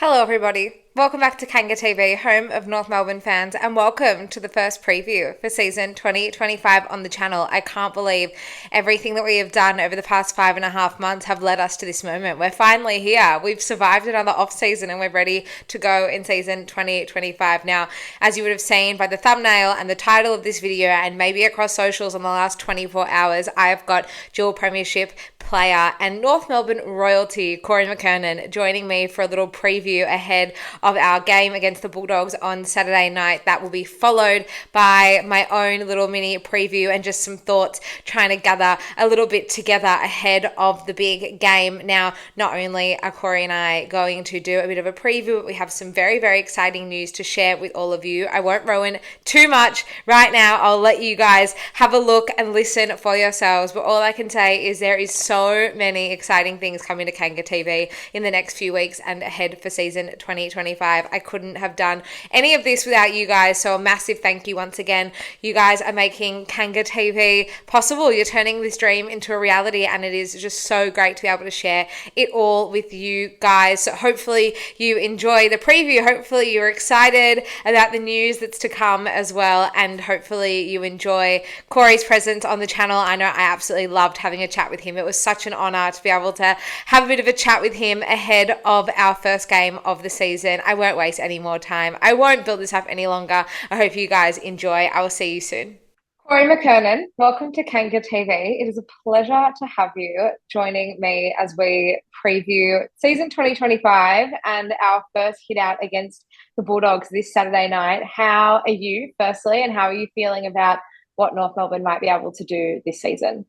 Hello, everybody. Welcome back to Kanga TV, home of North Melbourne fans, and welcome to the first preview for season 2025 on the channel. I can't believe everything that we have done over the past 5.5 months have led us to this moment. We're finally here. We've survived another off-season and we're ready to go in season 2025. Now, as you would have seen by the thumbnail and the title of this video, and maybe across socials in the last 24 hours, I have got dual premiership player and North Melbourne royalty Corey McKernan joining me for a little preview ahead of our game against the Bulldogs on Saturday night. That will be followed by my own little mini preview and just some thoughts trying to gather a little bit together ahead of the big game. Now, not only are Corey and I going to do a bit of a preview, but we have some very, very exciting news to share with all of you. I won't ruin too much right now. I'll let you guys have a look and listen for yourselves. But all I can say is there is so many exciting things coming to Kanga TV in the next few weeks and ahead for season 2025. I couldn't have done any of this without you guys, so a massive thank you once again. You guys are making Kanga TV possible. You're turning this dream into a reality, and it is just so great to be able to share it all with you guys. So hopefully you enjoy the preview. Hopefully you're excited about the news that's to come as well, and hopefully you enjoy Corey's presence on the channel. I know I absolutely loved having a chat with him. It was such an honor to be able to have a bit of a chat with him ahead of our first game of the season. I won't waste any more time. I won't build this up any longer. I hope you guys enjoy. I will see you soon. Corey McKernan, welcome to Kanga TV. It is a pleasure to have you joining me as we preview season 2025 and our first hit out against the Bulldogs this Saturday night. How are you, firstly, and how are you feeling about what North Melbourne might be able to do this season?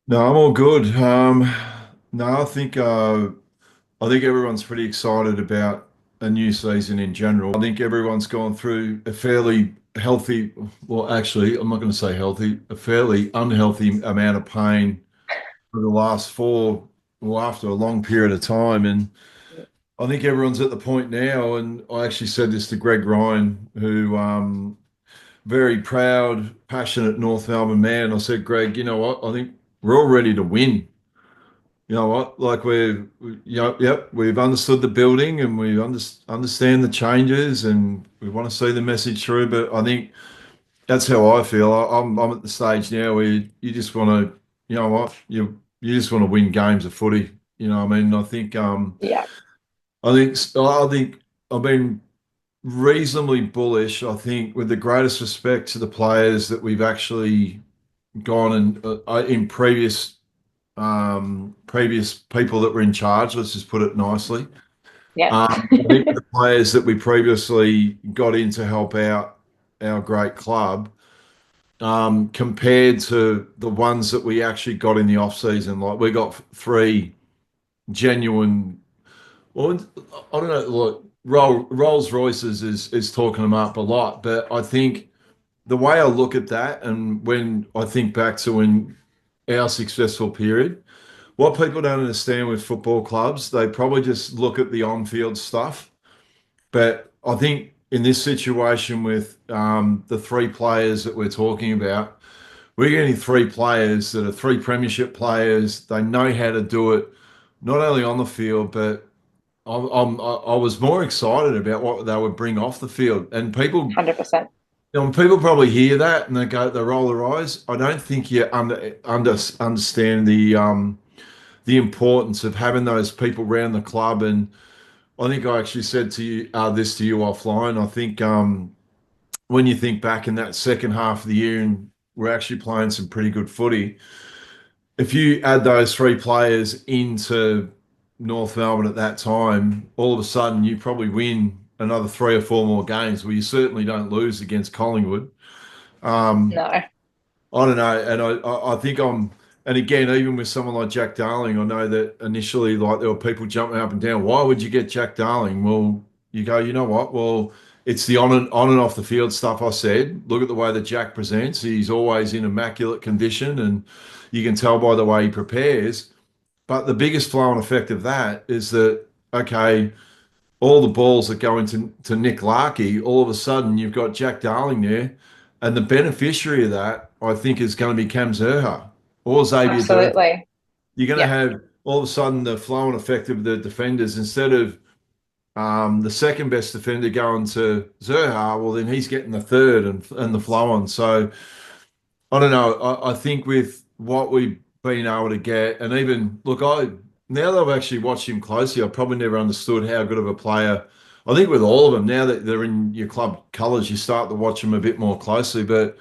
No, I'm all good. No, I think everyone's pretty excited about a new season in general. I think everyone's gone through a fairly healthy, well, actually, I'm not going to say healthy, a fairly unhealthy amount of pain for the last well, after a long period of time. And I think everyone's at the point now, and I actually said this to Greg Ryan, who very proud, passionate North Melbourne man. I said, Greg, you know what? I think we're all ready to win. You know what? Like yep, we've understood the building and we understand the changes and we want to see the message through. But I think that's how I feel. I'm at the stage now where you just want to, you know what, you just want to win games of footy. You know what I mean? Yeah, I think I've been reasonably bullish. I think with the greatest respect to the players that we've actually gone and in previous people that were in charge, let's just put it nicely. yeah. I think the players that we previously got in to help out our great club, compared to the ones that we actually got in the off season, like we got three genuine. Well, I don't know. Look, Rolls Royces is talking them up a lot, but I think the way I look at that, and when I think back to when our successful period. What people don't understand with football clubs, they probably just look at the on-field stuff. But I think in this situation with the three players that we're talking about, we're getting three players that are three premiership players. They know how to do it, not only on the field, but I was more excited about what they would bring off the field. And people, 100%. people probably hear that and they roll their eyes. I don't think you understand the importance of having those people around the club. And I think I actually said to you this to you offline. I think when you think back in that second half of the year and we're actually playing some pretty good footy, if you add those three players into North Melbourne at that time, all of a sudden you probably win another three or four more games where you certainly don't lose against Collingwood. Um, No. I don't know, and I think and again, even with someone like Jack Darling, I know that initially, like there were people jumping up and down. Why would you get Jack Darling? Well, you go, you know what? Well, it's the on and off the field stuff. I said, look at the way that Jack presents. He's always in immaculate condition, and you can tell by the way he prepares. But the biggest flow and effect of that is that okay, all the balls that go into Nick Larkey, all of a sudden you've got Jack Darling there, and the beneficiary of that, I think, is going to be Cam Zerha or Xavier Dirk. Absolutely. You're going to Yeah. have all of a sudden the flow and effect of the defenders instead of the second best defender going to Zerha, well, then he's getting the third and the flow on. So I don't know. I think with what we've been able to get, and even look, now that I've actually watched him closely, I probably never understood how good of a player. I think with all of them, now that they're in your club colours, you start to watch them a bit more closely. But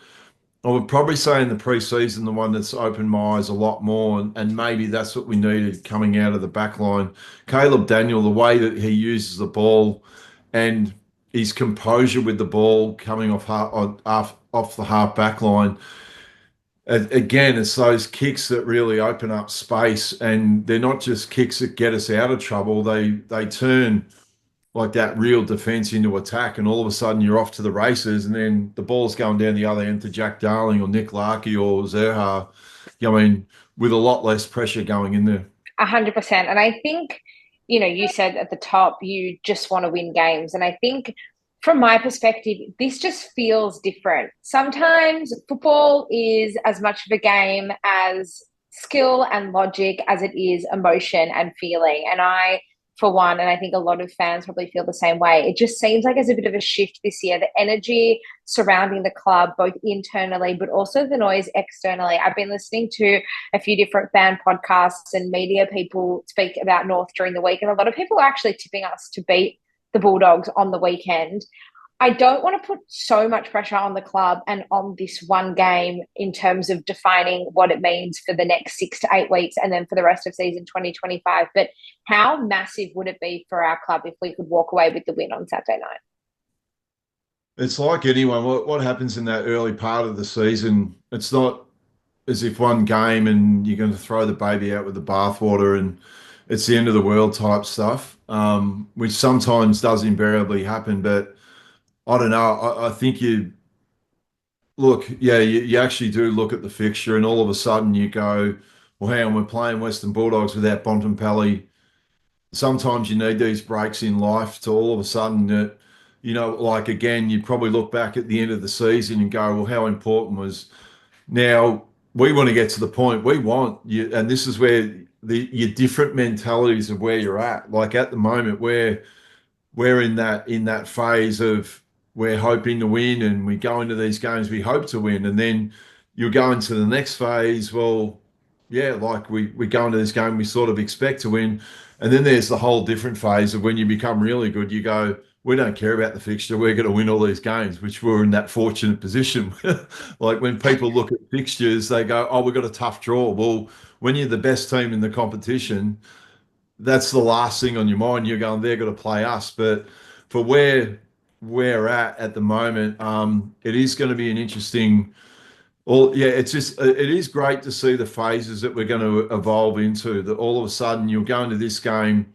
I would probably say in the pre-season, the one that's opened my eyes a lot more, and maybe that's what we needed coming out of the back line. Caleb Daniel, the way that he uses the ball and his composure with the ball coming off the half back line. Again, it's those kicks that really open up space, and they're not just kicks that get us out of trouble. They turn like that real defense into attack, and all of a sudden you're off to the races, and then the ball's going down the other end to Jack Darling or Nick Larkey or Zerha. I mean, with a lot less pressure going in there. 100%. And I think, you said at the top, you just want to win games. And I think from my perspective, this just feels different. Sometimes football is as much of a game as skill and logic as it is emotion and feeling. And I, for one, and I think a lot of fans probably feel the same way, it just seems like there's a bit of a shift this year. The energy surrounding the club, both internally, but also the noise externally. I've been listening to a few different fan podcasts and media people speak about North during the week, and a lot of people are actually tipping us to beat the Bulldogs on the weekend. I don't want to put so much pressure on the club and on this one game in terms of defining what it means for the next 6 to 8 weeks and then for the rest of season 2025. But how massive would it be for our club if we could walk away with the win on Saturday night? It's like anyone. What happens in that early part of the season? It's not as if one game and you're going to throw the baby out with the bathwater and it's the end of the world type stuff, which sometimes does invariably happen. But I don't know. I think you look, yeah, you actually do look at the fixture, and all of a sudden you go, well, hang on, we're playing Western Bulldogs without Bontempelli. Sometimes you need these breaks in life to all of a sudden that, like again, you probably look back at the end of the season and go, well, how important was now we want to get to the point we want you, and this is where your different mentalities of where you're at. Like at the moment, we're in that phase of we're hoping to win and we go into these games we hope to win, and then you'll go into the next phase. Well, yeah, like we go into this game we sort of expect to win, and then there's the whole different phase of when you become really good. You go, we don't care about the fixture. We're going to win all these games, which we're in that fortunate position. Like when people look at fixtures, they go, oh, we've got a tough draw. Well, when you're the best team in the competition, that's the last thing on your mind. You're going, they're going to play us. But for where we're at the moment, it is going to be an interesting. Well, yeah, it's just it is great to see the phases that we're going to evolve into. That all of a sudden you'll go into this game,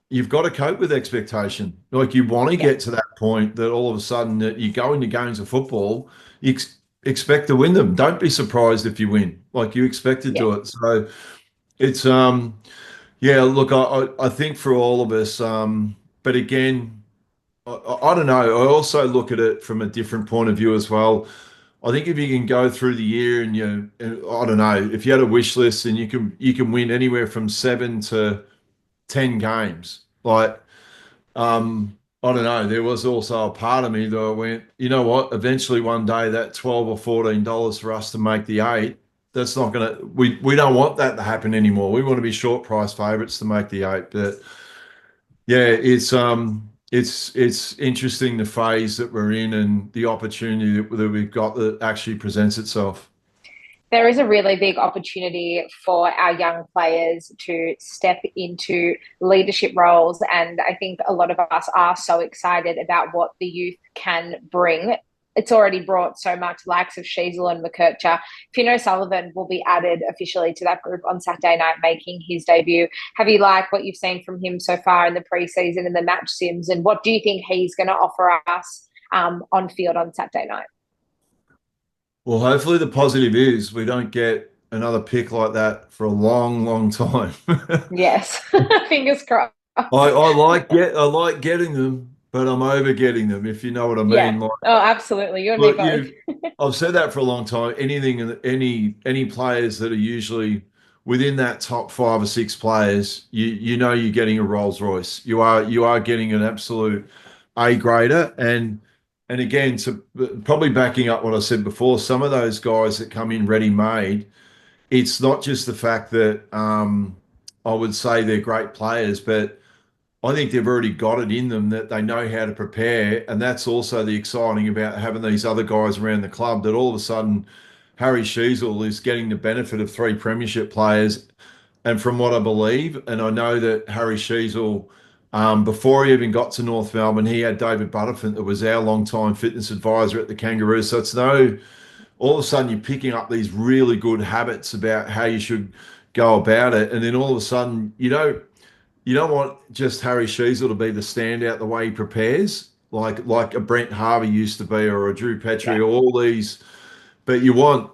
you've got to cope with expectation. Like you want to Yeah, get to that point that all of a sudden that you go into games of football, you expect to win them. Don't be surprised if you win. Like you expect to yeah. do it. So it's yeah, look, I think for all of us, but again, I don't know. I also look at it from a different point of view as well. I think if you can go through the year and I don't know, if you had a wish list and you can win anywhere from 7 to 10 games, like I don't know. There was also a part of me that I went, you know what? Eventually, one day, that $12 or $14 for us to make the eight, that's not gonna. We don't want that to happen anymore. We want to be short price favourites to make the eight. But yeah, it's interesting the phase that we're in and the opportunity that we've got that actually presents itself. There is a really big opportunity for our young players to step into leadership roles. And I think a lot of us are so excited about what the youth can bring. It's already brought so much, likes of Sheasel and McKercher. Fino Sullivan will be added officially to that group on Saturday night, making his debut. Have you liked what you've seen from him so far in the preseason and the match sims? And what do you think he's going to offer us on field on Saturday night? Well, hopefully the positive is we don't get another pick like that for a long, long time. Yes, fingers crossed. I like getting them, but I'm over getting them, if you know what I Yeah. mean. Like, Oh, absolutely. You and me look, both. I've said that for a long time. Any players that are usually within that top 5 or 6 players, you know you're getting a Rolls Royce. You are getting an absolute A grader. And again, to probably backing up what I said before, some of those guys that come in ready made, it's not just the fact that I would say they're great players, but I think they've already got it in them that they know how to prepare. And that's also the exciting about having these other guys around the club, that all of a sudden Harry Sheezel is getting the benefit of 3 premiership players. And from what I believe, and I know that Harry Sheezel, before he even got to North Melbourne, he had David Butterfint, that was our long-time fitness advisor at the Kangaroos. So it's no, all of a sudden you're picking up these really good habits about how you should go about it. And then all of a sudden, you don't want just Harry Sheezel to be the standout the way he prepares, like a Brent Harvey used to be, or a Drew Petrie, Yeah. or all these. But you want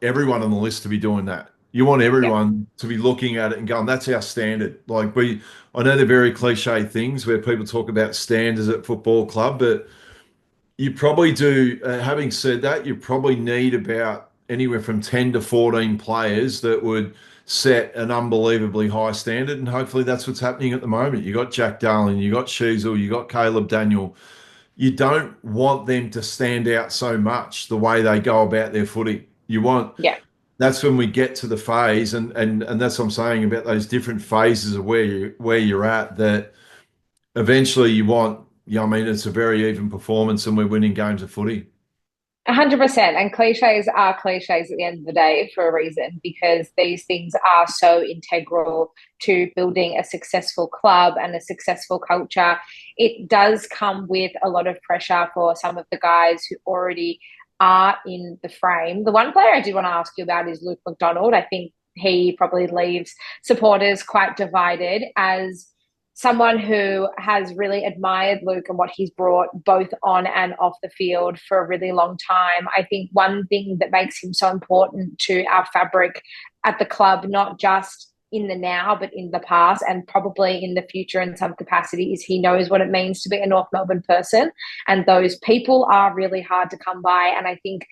everyone on the list to be doing that. You want Yeah. everyone to be looking at it and going, "That's our standard." I know they're very cliche things where people talk about standards at football club, but you probably do. Having said that, you probably need about anywhere from 10 to 14 players that would set an unbelievably high standard. And hopefully that's what's happening at the moment. You got Jack Darling, you got Sheasel, you got Caleb Daniel. You don't want them to stand out so much the way they go about their footy. Yeah. That's when we get to the phase, and that's what I'm saying about those different phases of where you're at, that eventually you want, I mean, it's a very even performance and we're winning games of footy. 100%. And cliches are cliches at the end of the day for a reason, because these things are so integral to building a successful club and a successful culture. It does come with a lot of pressure for some of the guys who already are in the frame. The one player I did want to ask you about is Luke McDonald. I think he probably leaves supporters quite divided, as someone who has really admired Luke and what he's brought both on and off the field for a really long time. I think one thing that makes him so important to our fabric at the club, not just in the now, but in the past and probably in the future in some capacity, is he knows what it means to be a North Melbourne person. And those people are really hard to come by. And I think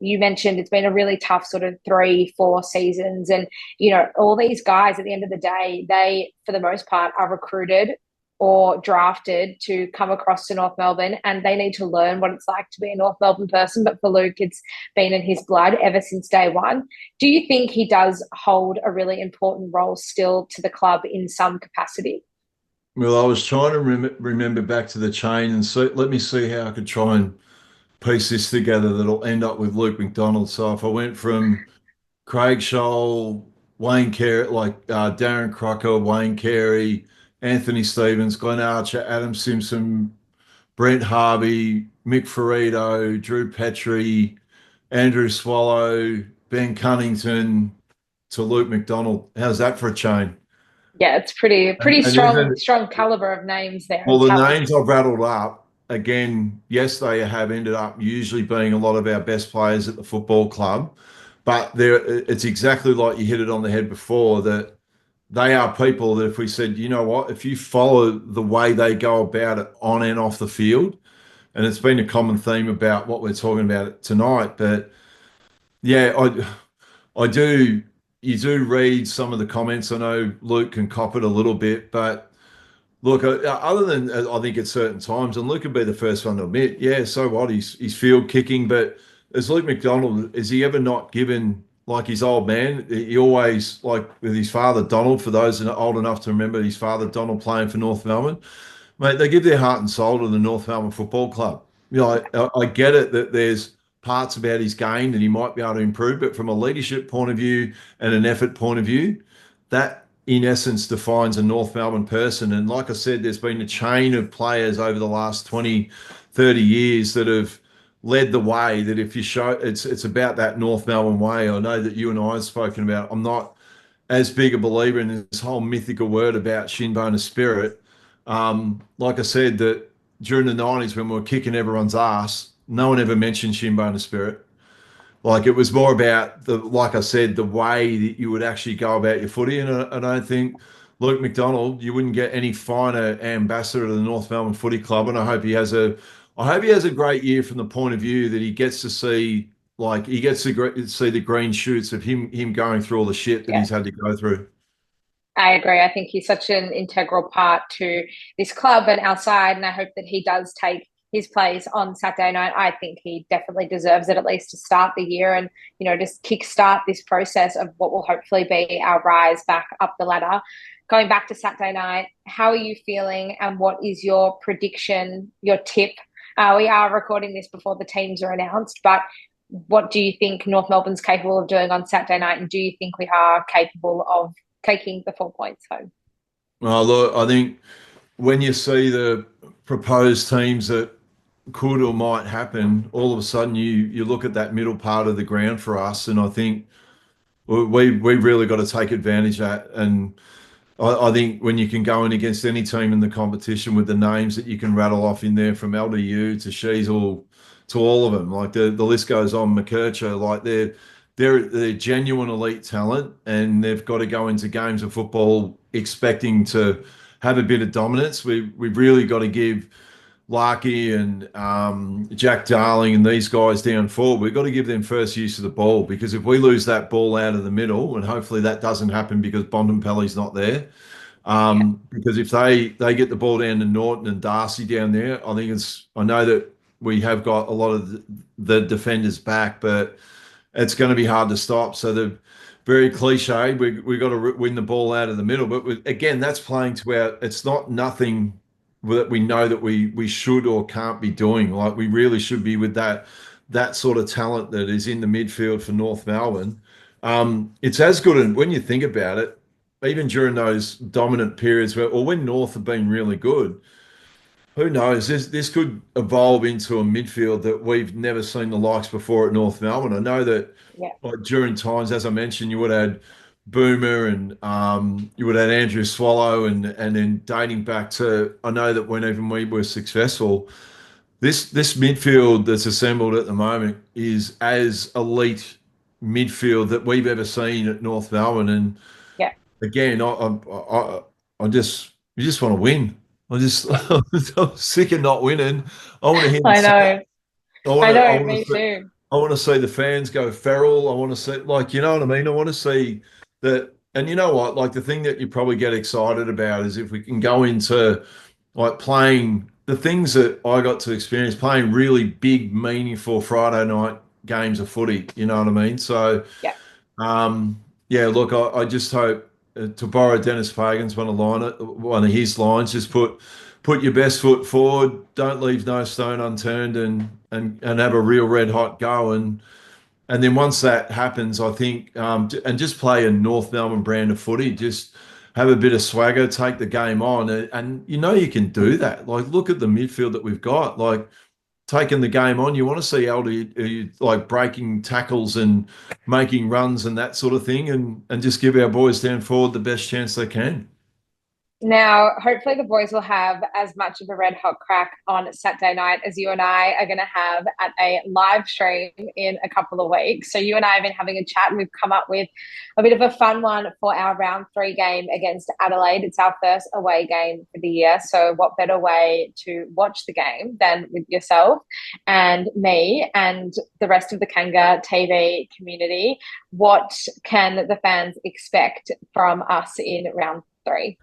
you mentioned it's been a really tough sort of 3, 4 seasons. And, all these guys at the end of the day, they, for the most part, are recruited or drafted to come across to North Melbourne, and they need to learn what it's like to be a North Melbourne person. But for Luke, it's been in his blood ever since day one. Do you think he does hold a really important role still to the club in some capacity? Well, I was trying to remember back to the chain, and let me see how I could try and piece this together that'll end up with Luke McDonald. So if I went from Craig Scholl, Wayne Carey, like Darren Crocker, Wayne Carey, Anthony Stevens, Glenn Archer, Adam Simpson, Brent Harvey, Mick Ferrito, Drew Petrie, Andrew Swallow, Ben Cunnington, to Luke McDonald. How's that for a chain? Yeah, it's pretty And strong, even, strong caliber of names there well, and the talent. names I've rattled up, again, yes, they have ended up usually being a lot of our best players at the football club, but it's exactly like you hit it on the head before, that they are people that if we said, you know what, if you follow the way they go about it on and off the field, and it's been a common theme about what we're talking about tonight, but yeah, I do, you do read some of the comments. I know Luke can cop it a little bit, but look, other than I think at certain times, and Luke would be the first one to admit, yeah, so what? He's field kicking, but as Luke McDonald, is he ever not given, like his old man? He always, like with his father Donald. For those that are old enough to remember his father Donald playing for North Melbourne, mate, they give their heart and soul to the North Melbourne Football Club. I get it that there's parts about his game that he might be able to improve, but from a leadership point of view and an effort point of view, that in essence defines a North Melbourne person. And like I said, there's been a chain of players over the last 20, 30 years that have led the way, that if you show, it's about that North Melbourne way. I know that you and I have spoken about, I'm not as big a believer in this whole mythical word about shinbone of spirit. Like I said, that during the 90s when we were kicking everyone's ass, no one ever mentioned shinbone of spirit. Like it was more about like I said, the way that you would actually go about your footy. And I don't think Luke McDonald, you wouldn't get any finer ambassador to the North Melbourne Footy Club. And I hope he has a great year from the point of view that he gets to see like he gets to see the green shoots of him going through all the shit that Yeah. he's had to go through. I agree. I think he's such an integral part to this club and our side, and I hope that he does take his place on Saturday night. I think he definitely deserves it, at least to start the year and, just kickstart this process of what will hopefully be our rise back up the ladder. Going back to Saturday night, how are you feeling and what is your prediction, your tip? We are recording this before the teams are announced, but what do you think North Melbourne's capable of doing on Saturday night? And do you think we are capable of taking the 4 points home? Well, look, I think when you see the proposed teams that could or might happen, all of a sudden you look at that middle part of the ground for us, and I think we've really got to take advantage of that. And I think when you can go in against any team in the competition with the names that you can rattle off in there, from LDU to Sheasel to all of them, like the list goes on, McKercher, like they're genuine elite talent, and they've got to go into games of football expecting to have a bit of dominance. We've really got to give Larky and Jack Darling and these guys down forward, we've got to give them first use of the ball, because if we lose that ball out of the middle, and hopefully that doesn't happen because Bontempelli's not there, Yeah. because if they get the ball down to Norton and Darcy down there, I know that we have got a lot of the defenders back, but it's going to be hard to stop. So the very cliche, we got to win the ball out of the middle. But again, that's playing to our. It's not nothing that we know that we should or can't be doing. Like we really should be with that sort of talent that is in the midfield for North Melbourne. It's as good, and when you think about it, even during those dominant periods or when North have been really good, who knows? This could evolve into a midfield that we've never seen the likes before at North Melbourne. I know that Yeah. like, during times, as I mentioned, you would have had Boomer and you would have had Andrew Swallow, and then dating back to, I know that when even we were successful, this midfield that's assembled at the moment is as elite midfield that we've ever seen at North Melbourne. And Yeah. again, I just you just want to win. I just Yeah. I'm sick of not winning. I want to hear them I say it. know. I I know. want Me to see, too. I want to see the fans go feral. I want to see, like, you know what I mean. I want to see that. And you know what? Like the thing that you probably get excited about is if we can go into like playing the things that I got to experience, playing really big, meaningful Friday night games of footy. You know what I mean? So Yeah. yeah, look, I just hope, to borrow Dennis Fagan's one of his lines, just put your best foot forward, don't leave no stone unturned, and have a real red hot go, and then once that happens, I think, and just play a North Melbourne brand of footy, just have a bit of swagger, take the game on, and you know you can do that. Like look at the midfield that we've got, like taking the game on. You want to see Aldi like breaking tackles and making runs and that sort of thing, and just give our boys down forward the best chance they can. Now, hopefully, the boys will have as much of a red hot crack on Saturday night as you and I are going to have at a live stream in a couple of weeks. So, you and I have been having a chat, and we've come up with a bit of a fun one for our round 3 game against Adelaide. It's our first away game for the year. So, what better way to watch the game than with yourself and me and the rest of the Kanga TV community? What can the fans expect from us in round 3?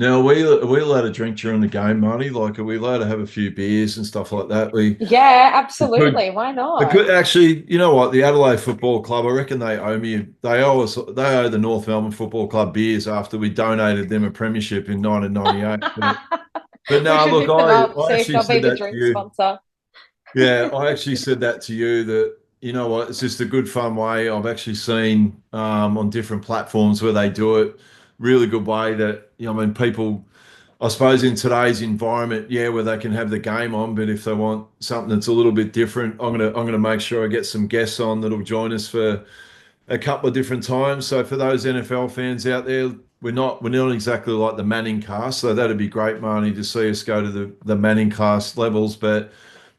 Now, are we allowed to drink during the game, Marnie? Like, are we allowed to have a few beers and stuff like that? Yeah, We could, absolutely. Why we not? could actually, you know what? The Adelaide Football Club, I reckon they owe me. They owe the North Melbourne Football Club beers after we donated them a premiership in 1998. But We no, should look, hit them up, I see if actually they'll be said the that to drink you. sponsor. Yeah, I actually said that to you, that you know what, it's just a good fun way. I've actually seen on different platforms where they do it. Really good way that, I mean, people, I suppose in today's environment, yeah, where they can have the game on, but if they want something that's a little bit different, I'm gonna make sure I get some guests on that'll join us for a couple of different times. So for those NFL fans out there, we're not exactly like the Manning cast, so that'd be great, Marnie, to see us go to the Manning cast levels. But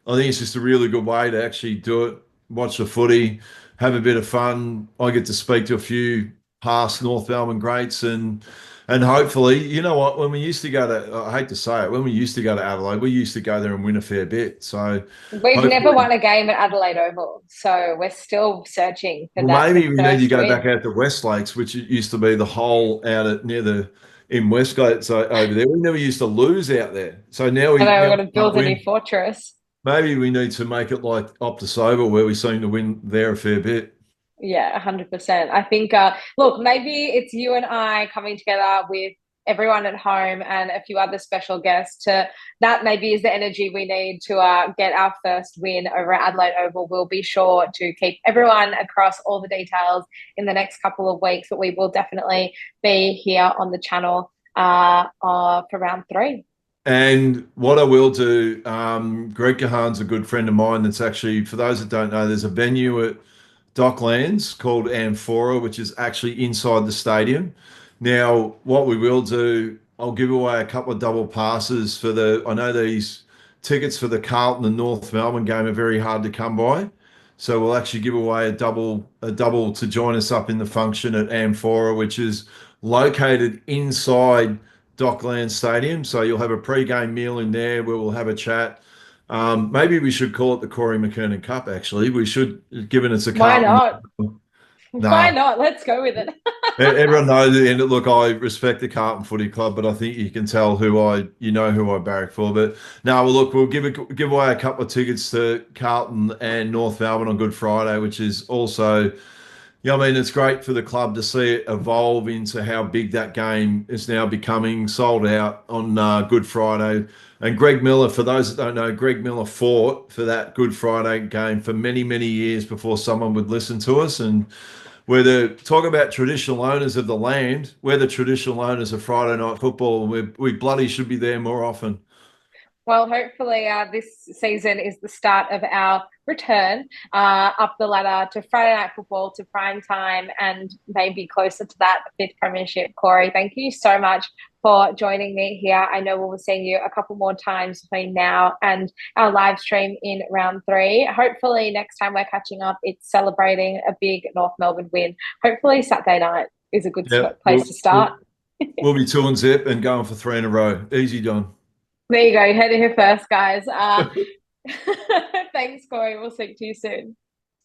I think it's just a really good way to actually do it, watch the footy, have a bit of fun. I get to speak to a few past North Melbourne greats, And hopefully, you know what, when we used to go to, I hate to say it, when we used to go to Adelaide, we used to go there and win a fair bit. So We've never hopefully, won a game at Adelaide Oval, so we're still searching for well, the maybe we need to first go back win. out to West Lakes, which it used to be the hole out at near the in Westgate, so over there. We never used to lose out there. So now And we then now we're we going to can't build a new win. fortress. Maybe we need to make it like Optus Oval, where we seem to win there a fair bit. Yeah, 100%. I think, look, maybe it's you and I coming together with everyone at home and a few other special guests to that maybe is the energy we need to get our first win over at Adelaide Oval. We'll be sure to keep everyone across all the details in the next couple of weeks, but we will definitely be here on the channel for round 3. And what I will do, Greg Kahan's a good friend of mine. That's actually, for those that don't know, there's a venue at Docklands called Amphora, which is actually inside the stadium. Now, what we will do, I'll give away a couple of double passes for I know these tickets for the Carlton and North Melbourne game are very hard to come by. So we'll actually give away a double to join us up in the function at Amphora, which is located inside Docklands Stadium. So you'll have a pre-game meal in there where we'll have a chat. Maybe we should call it the Corey McKernan Cup, actually. We should, given it's a Why Carlton. not? Why Nah, not? Let's go with it. everyone knows the end. Look, I respect the Carlton Footy Club, but I think you can tell you know who I barrack for. But no, well, look, we'll give away a couple of tickets to Carlton and North Melbourne on Good Friday, which is also, I mean, it's great for the club to see it evolve into how big that game is now becoming, sold out on Good Friday. And Greg Miller, for those that don't know, Greg Miller fought for that Good Friday game for many, many years before someone would listen to us. And we're talk about traditional owners of the land. We're the traditional owners of Friday night football, and we bloody should be there more often. Well, hopefully, this season is the start of our return up the ladder to Friday night football, to prime time, and maybe closer to that fifth premiership. Corey, thank you so much for joining me here. I know we'll be seeing you a couple more times between now and our live stream in round 3. Hopefully, next time we're catching up, it's celebrating a big North Melbourne win. Hopefully, Saturday night is a good Yeah, place to start. we'll be 2-0 and going for 3 in a row. Easy done. There you go. You heard it here first, guys. Thanks, Corey. We'll speak to you soon.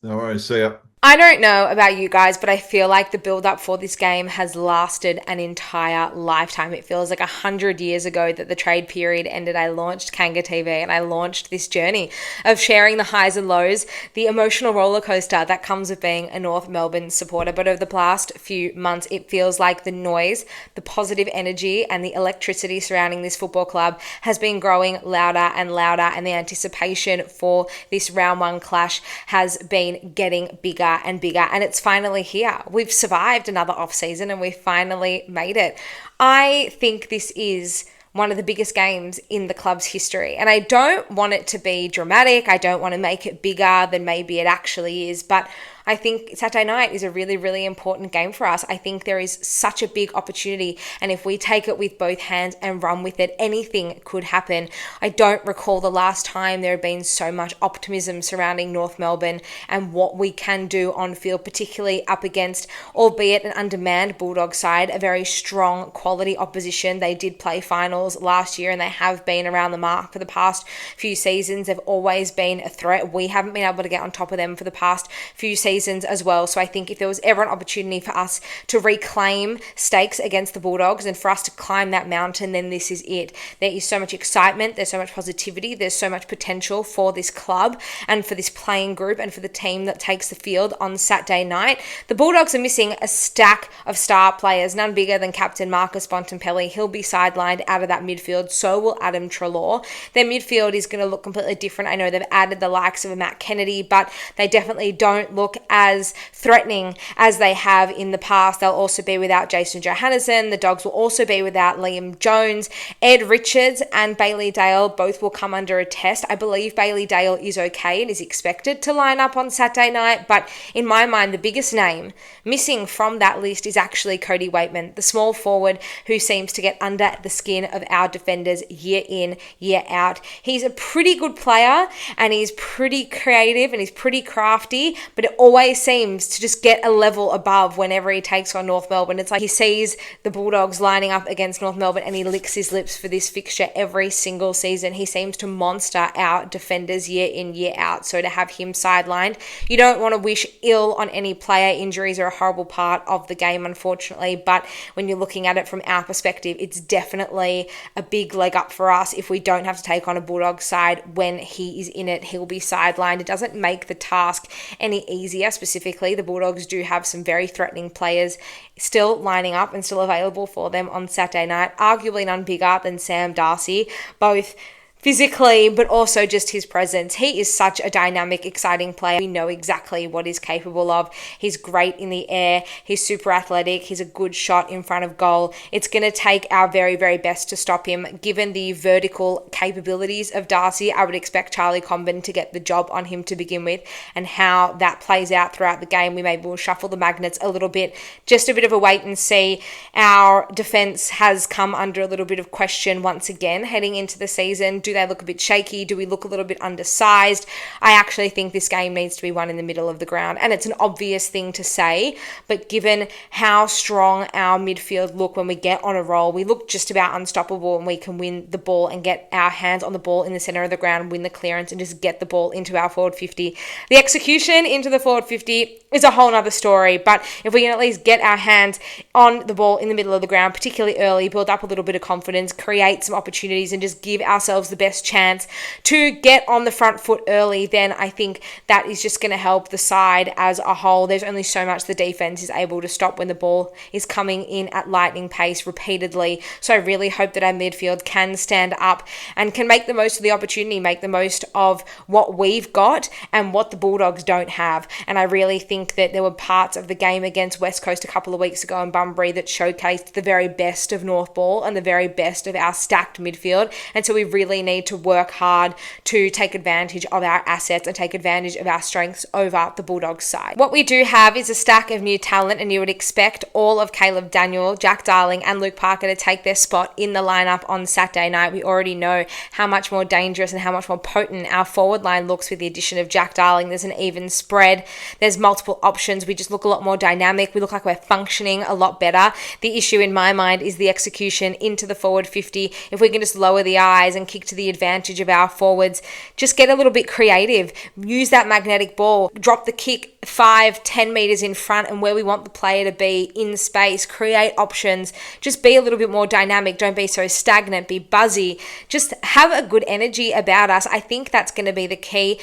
No worries. See ya. I don't know about you guys, but I feel like the build up for this game has lasted an entire lifetime. It feels like 100 years ago that the trade period ended. I launched Kanga TV and I launched this journey of sharing the highs and lows, the emotional roller coaster that comes with being a North Melbourne supporter. But over the past few months, it feels like the noise, the positive energy, and the electricity surrounding this football club has been growing louder and louder, and the anticipation for this round 1 clash has been getting bigger and bigger, and it's finally here. We've survived another off season and we finally made it. I think this is one of the biggest games in the club's history, and I don't want it to be dramatic. I don't want to make it bigger than maybe it actually is, but I think Saturday night is a really, really important game for us. I think there is such a big opportunity, and if we take it with both hands and run with it, anything could happen. I don't recall the last time there had been so much optimism surrounding North Melbourne and what we can do on field, particularly up against, albeit an undermanned Bulldogs side, a very strong quality opposition. They did play finals last year and they have been around the mark for the past few seasons. They've always been a threat. We haven't been able to get on top of them for the past few seasons as well. So I think if there was ever an opportunity for us to reclaim stakes against the Bulldogs and for us to climb that mountain, then this is it. There is so much excitement, there's so much positivity, there's so much potential for this club and for this playing group and for the team that takes the field on Saturday night. The Bulldogs are missing a stack of star players, none bigger than captain Marcus Bontempelli. He'll be sidelined out of that midfield, so will Adam Treloar. Their midfield is going to look completely different. I know they've added the likes of a Matt Kennedy, but they definitely don't look as threatening as they have in the past. They'll also be without Jason Johannesson. The Dogs will also be without Liam Jones. Ed Richards and Bailey Dale both will come under a test. I believe Bailey Dale is okay and is expected to line up on Saturday night, but in my mind, the biggest name missing from that list is actually Cody Waitman, the small forward who seems to get under the skin of our defenders year in, year out. He's a pretty good player and he's pretty creative and he's pretty crafty, but it always always seems to just get a level above whenever he takes on North Melbourne. It's like he sees the Bulldogs lining up against North Melbourne and he licks his lips for this fixture every single season. He seems to monster our defenders year in, year out. So to have him sidelined, you don't want to wish ill on any player. Injuries are a horrible part of the game, unfortunately. But when you're looking at it from our perspective, it's definitely a big leg up for us. If we don't have to take on a Bulldogs side when he is in it, he'll be sidelined. It doesn't make the task any easier. Specifically, the Bulldogs do have some very threatening players still lining up and still available for them on Saturday night. Arguably none bigger than Sam Darcy, both physically, but also just his presence. He is such a dynamic, exciting player. We know exactly what he's capable of. He's great in the air. He's super athletic. He's a good shot in front of goal. It's going to take our very, very best to stop him. Given the vertical capabilities of Darcy, I would expect Charlie Comben to get the job on him to begin with, and how that plays out throughout the game. We maybe will shuffle the magnets a little bit. Just a bit of a wait and see. Our defense has come under a little bit of question once again heading into the season. Do they look a bit shaky? Do we look a little bit undersized? I actually think this game needs to be won in the middle of the ground, and it's an obvious thing to say, but given how strong our midfield look when we get on a roll, we look just about unstoppable, and we can win the ball and get our hands on the ball in the center of the ground, win the clearance, and just get the ball into our forward 50. The execution into the forward 50 is a whole nother story, but if we can at least get our hands on the ball in the middle of the ground, particularly early, build up a little bit of confidence, create some opportunities, and just give ourselves the best chance to get on the front foot early, then I think that is just going to help the side as a whole. There's only so much the defense is able to stop when the ball is coming in at lightning pace repeatedly. So I really hope that our midfield can stand up and can make the most of the opportunity, make the most of what we've got and what the Bulldogs don't have. And I really think that there were parts of the game against West Coast a couple of weeks ago in Bunbury that showcased the very best of North Ball and the very best of our stacked midfield. And so we really need to work hard to take advantage of our assets and take advantage of our strengths over the Bulldogs side. What we do have is a stack of new talent, and you would expect all of Caleb Daniel, Jack Darling and Luke Parker to take their spot in the lineup on Saturday night. We already know how much more dangerous and how much more potent our forward line looks with the addition of Jack Darling. There's an even spread. There's multiple options. We just look a lot more dynamic. We look like we're functioning a lot better. The issue in my mind is the execution into the forward 50. If we can just lower the eyes and kick to the advantage of our forwards, just get a little bit creative, use that magnetic ball, drop the kick 5-10 meters in front and where we want the player to be in space, create options, just be a little bit more dynamic. Don't be so stagnant, be buzzy, just have a good energy about us. I think that's going to be the key.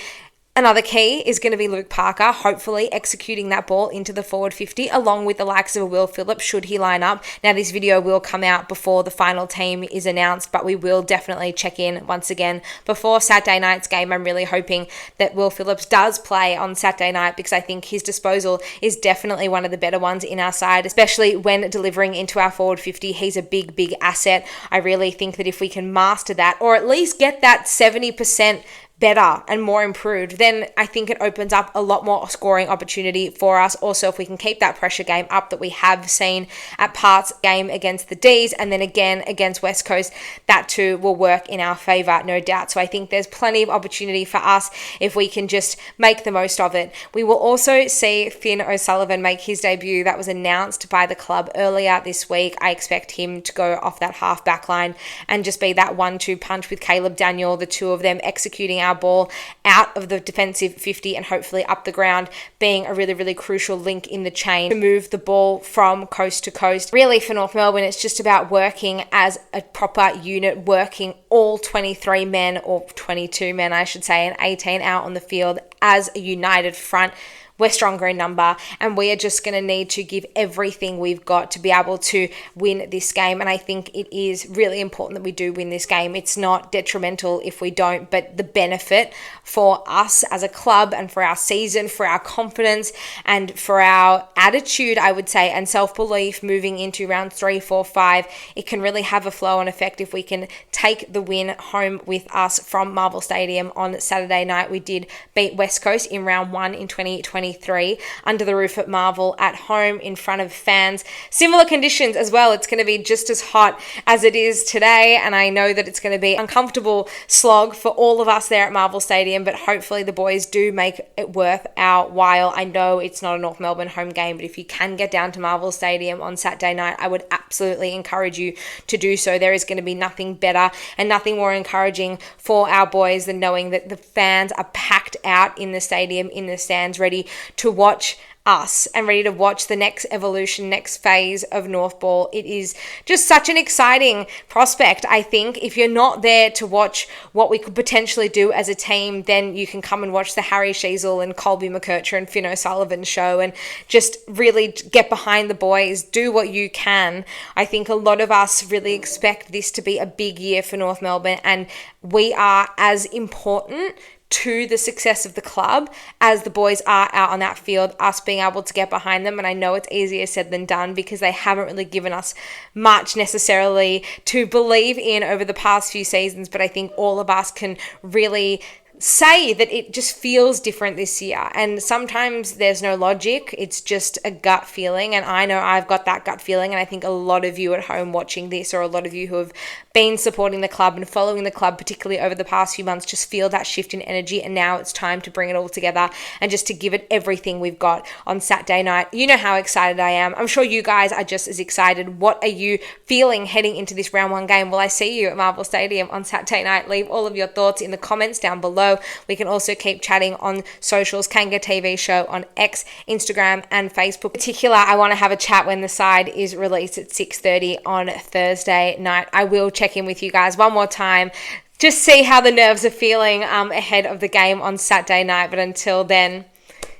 Another key is going to be Luke Parker, hopefully executing that ball into the forward 50, along with the likes of Will Phillips, should he line up. Now, this video will come out before the final team is announced, but we will definitely check in once again before Saturday night's game. I'm really hoping that Will Phillips does play on Saturday night, because I think his disposal is definitely one of the better ones in our side, especially when delivering into our forward 50. He's a big, big asset. I really think that if we can master that, or at least get that 70% better and more improved, then I think it opens up a lot more scoring opportunity for us. Also, if we can keep that pressure game up that we have seen at parts game against the Ds and then again against West Coast, that too will work in our favour, no doubt. So I think there's plenty of opportunity for us if we can just make the most of it. We will also see Finn O'Sullivan make his debut. That was announced by the club earlier this week. I expect him to go off that half back line and just be that 1-2 punch with Caleb Daniel, the two of them executing our ball out of the defensive 50 and hopefully up the ground, being a really, really crucial link in the chain to move the ball from coast to coast. Really, for North Melbourne, it's just about working as a proper unit, working all 23 men, or 22 men, I should say, and 18 out on the field as a united front. We're stronger in number, and we are just going to need to give everything we've got to be able to win this game. And I think it is really important that we do win this game. It's not detrimental if we don't, but the benefit for us as a club and for our season, for our confidence and for our attitude, I would say, and self-belief moving into round 3, 4, 5, it can really have a flow-on effect if we can take the win home with us from Marvel Stadium on Saturday night. We did beat West Coast in round 1 in 2023. 2023 under the roof at Marvel at home in front of fans. Similar conditions as well. It's going to be just as hot as it is today, and I know that it's going to be an uncomfortable slog for all of us there at Marvel Stadium, but hopefully the boys do make it worth our while. I know it's not a North Melbourne home game, but if you can get down to Marvel Stadium on Saturday night, I would absolutely encourage you to do so. There is going to be nothing better and nothing more encouraging for our boys than knowing that the fans are packed out in the stadium, in the stands, ready to watch us and ready to watch the next evolution, next phase of North Ball. It is just such an exciting prospect. I think if you're not there to watch what we could potentially do as a team, then you can come and watch the Harry Sheasel and Colby McKernan and Finn O'Sullivan show and just really get behind the boys, do what you can. I think a lot of us really expect this to be a big year for North Melbourne, and we are as important to the success of the club as the boys are out on that field, us being able to get behind them. And I know it's easier said than done because they haven't really given us much necessarily to believe in over the past few seasons, but I think all of us can really say that it just feels different this year. And sometimes there's no logic, it's just a gut feeling, and I know I've got that gut feeling, and I think a lot of you at home watching this, or a lot of you who have been supporting the club and following the club particularly over the past few months, just feel that shift in energy, and now it's time to bring it all together and just to give it everything we've got on Saturday night. You know how excited I am. I'm sure you guys are just as excited. What are you feeling heading into this round one game? Will I see you at Marvel Stadium on Saturday night? Leave all of your thoughts in the comments down below. We can also keep chatting on socials, Kanga TV show on X, Instagram, and Facebook. In particular, I want to have a chat when the side is released at 6:30 on Thursday night. I will check in with you guys one more time, just see how the nerves are feeling ahead of the game on Saturday night. But until then,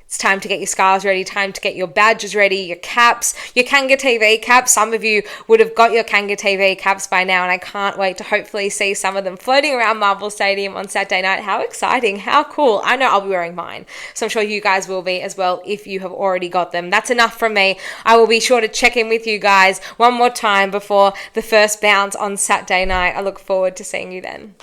it's time to get your scarves ready, time to get your badges ready, your caps, your Kanga TV caps. Some of you would have got your Kanga TV caps by now, and I can't wait to hopefully see some of them floating around Marvel Stadium on Saturday night. How exciting, how cool. I know I'll be wearing mine, so I'm sure you guys will be as well if you have already got them. That's enough from me. I will be sure to check in with you guys one more time before the first bounce on Saturday night. I look forward to seeing you then.